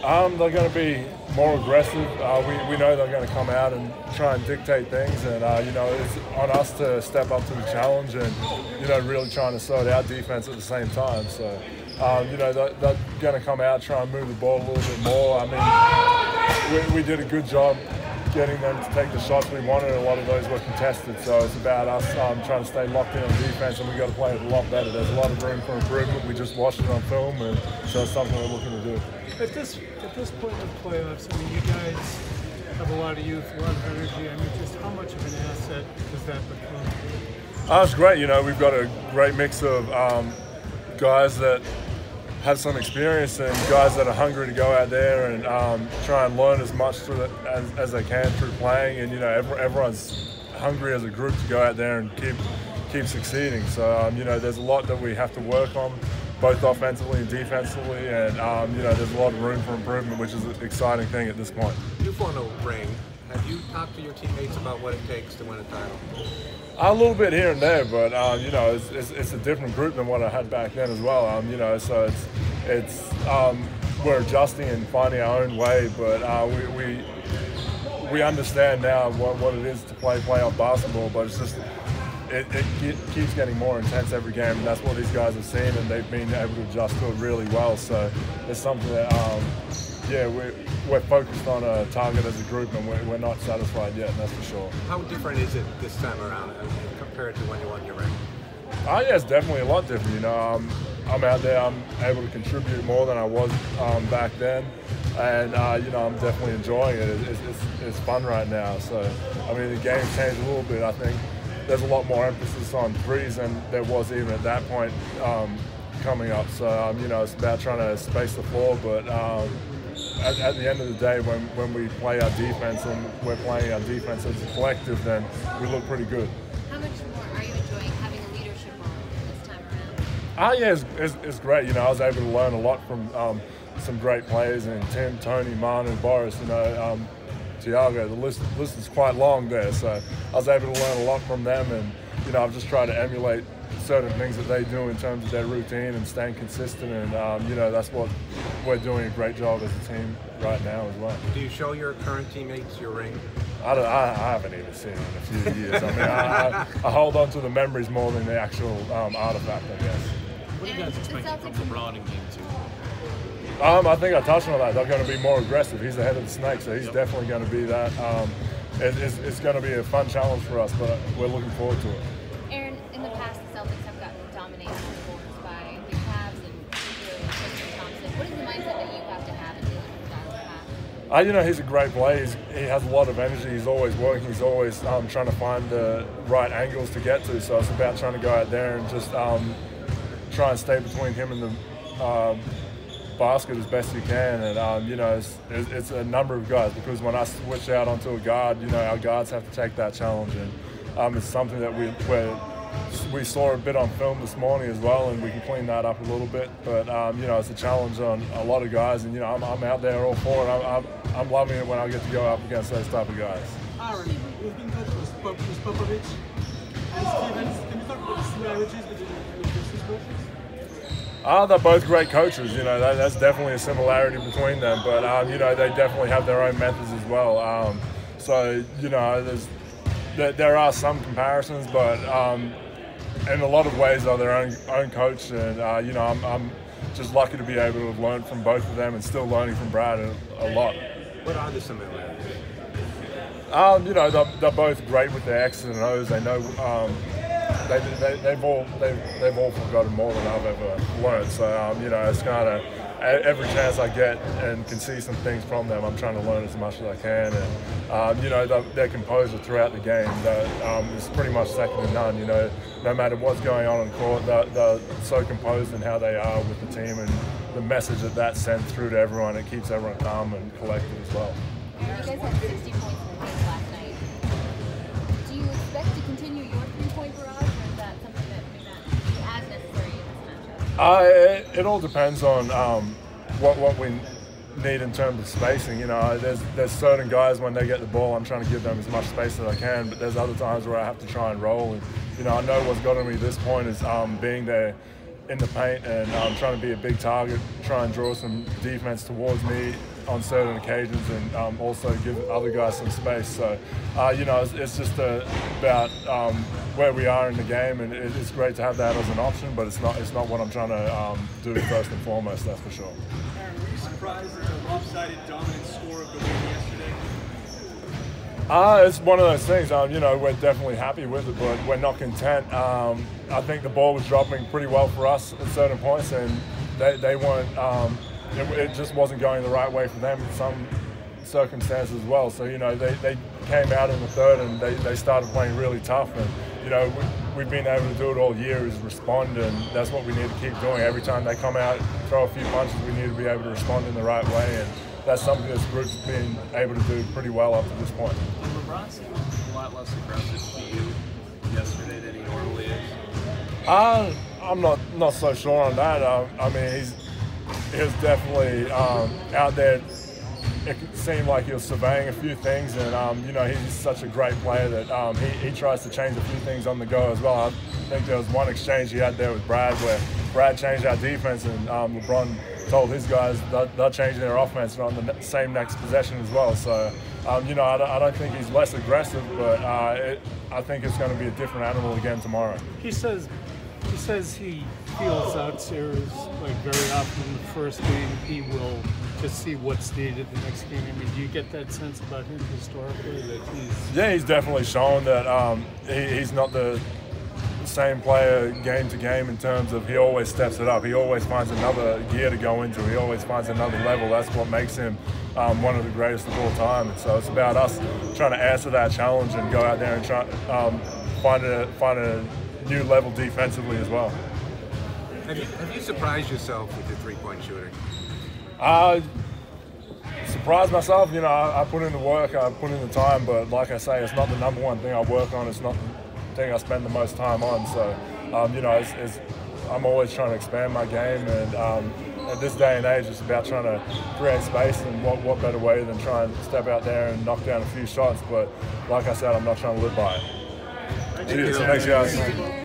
They're going to be more aggressive. We know they're going to come out and try and dictate things, and it's on us to step up to the challenge and really trying to sort out defense at the same time. So they're going to come out, try and move the ball a little bit more. I mean, we did a good job getting them to take the shots we wanted. A lot of those were contested, so it's about us trying to stay locked in on defense, and we've got to play it a lot better. There's a lot of room for improvement. We just watched it on film, and so it's something we're looking to do. At this point in the playoffs, I mean, you guys have a lot of youth, a lot of energy. I mean, just how much of an asset does that become? It's great. We've got a great mix of guys that have some experience and guys that are hungry to go out there and try and learn as much through as they can through playing. And everyone's hungry as a group to go out there and keep succeeding. So there's a lot that we have to work on, both offensively and defensively, and there's a lot of room for improvement, which is an exciting thing at this point. You've won a ring. Have you talked to your teammates about what it takes to win a title? A little bit here and there, but it's a different group than what I had back then as well. So it's we're adjusting and finding our own way, but we understand now what it is to play playoff basketball. But it's just it keeps getting more intense every game, and that's what these guys have seen, and they've been able to adjust to it really well. So it's something that we're focused on a target as a group, and we're not satisfied yet, that's for sure. How different is it this time around compared to when you won your ring? Yeah, it's definitely a lot different. I'm out there, I'm able to contribute more than I was back then, and I'm definitely enjoying it. It's fun right now. So I mean, the game's changed a little bit. I think there's a lot more emphasis on threes than there was even at that point coming up. So it's about trying to space the floor, but at the end of the day, when we play our defense and we're playing our defense as a collective, then we look pretty good. How much more are you enjoying having a leadership role this time around? Yeah, it's great. I was able to learn a lot from some great players, and Tim, Tony, Manu, Boris, Tiago. The list is quite long there, so I was able to learn a lot from them, and I've just tried to emulate certain things that they do in terms of their routine and staying consistent, and that's what we're doing a great job as a team right now as well. Do you show your current teammates your ring? I haven't even seen it in a few years. I mean, I hold on to the memories more than the actual artifact, I guess. What do you guys expect from LeBron in Game 2? I think I touched on that. They're going to be more aggressive. He's the head of the snake, so he's definitely going to be that. It's going to be a fun challenge for us, but we're looking forward to it. Aaron, in the past, the Celtics have gotten dominated on the boards by the CAVS and particularly Tristan Thompson. What is the mindset that you have to have in dealing with guys like that? He's a great player. He has a lot of energy. He's always working. He's always trying to find the right angles to get to. So it's about trying to go out there and just try and stay between him and the basket as best you can. And it's a number of guys, because when I switch out onto a guard, our guards have to take that challenge, and it's something that we saw a bit on film this morning as well, and we can clean that up a little bit. But it's a challenge on a lot of guys, and I'm out there all for it. I'm loving it when I get to go up against those type of guys. Aaron, you've been coached with Popovich and Stevens. Can you talk about the similarities between these coaches? They're both great coaches. That's definitely a similarity between them. But they definitely have their own methods as well. There are some comparisons, but in a lot of ways they're their own coach. And I'm just lucky to be able to have learned from both of them, and still learning from Brad a lot. What are the similarities? They're both great with their X's and O's. They know. They've all forgotten more than I've ever learned. So it's kind of every chance I get and can see some things from them, I'm trying to learn as much as I can. And their composure throughout the game is pretty much second to none. No matter what's going on the court, they're so composed in how they are with the team, and the message that sends through to everyone, it keeps everyone calm and collected as well. You guys had 60 points in the game last night. Do you expect to continue your three-point barrage, or is that something that may not be as necessary in this matchup? It all depends on what we need in terms of spacing. There's certain guys, when they get the ball, I'm trying to give them as much space as I can, but there's other times where I have to try and roll. And I know what's gotten me this point is being there in the paint and trying to be a big target, try and draw some defense towards me on certain occasions and also give other guys some space. So, you know, it's just about where we are in the game, and it's great to have that as an option, but it's not what I'm trying to do first and foremost, that's for sure. Aaron, were you surprised at the lopsided dominant score of the win yesterday? It's one of those things, you know, we're definitely happy with it, but we're not content. I think the ball was dropping pretty well for us at certain points, and they weren't, it just wasn't going the right way for them in some circumstances as well. So, you know, they came out in the third and they started playing really tough, and, you know, we've been able to do it all year is respond, and that's what we need to keep doing. Every time they come out, throw a few punches, we need to be able to respond in the right way, and that's something this group's been able to do pretty well up to this point. LeBron seemed a lot less aggressive to you yesterday than he normally is. I'm not so sure on that. I mean, he was definitely out there. It seemed like he was surveying a few things, and you know, he's such a great player that he tries to change a few things on the go as well. I think there was one exchange he had there with Brad where Brad changed our defense, and LeBron told his guys they'll change their offense on the same next possession as well. So, you know, I don't think he's less aggressive, but I think it's going to be a different animal again tomorrow. He says he feels out series like very often in the first game. He will just see what's needed the next game. I mean, do you get that sense about him historically that he's? Yeah, he's definitely shown that he's not the same player game to game in terms of he always steps it up. He always finds another gear to go into. He always finds another level. That's what makes him one of the greatest of all time. And so it's about us trying to answer that challenge and go out there and try find a new level defensively as well. Have you surprised yourself with your three-point shooting? Surprised myself, you know, I put in the work, I put in the time, but like I say, it's not the number one thing I work on. It's not the thing I spend the most time on. So, you know, I'm always trying to expand my game, and at this day and age, it's about trying to create space, and what better way than try and step out there and knock down a few shots. But like I said, I'm not trying to live by it. Cheers. Thanks, guys.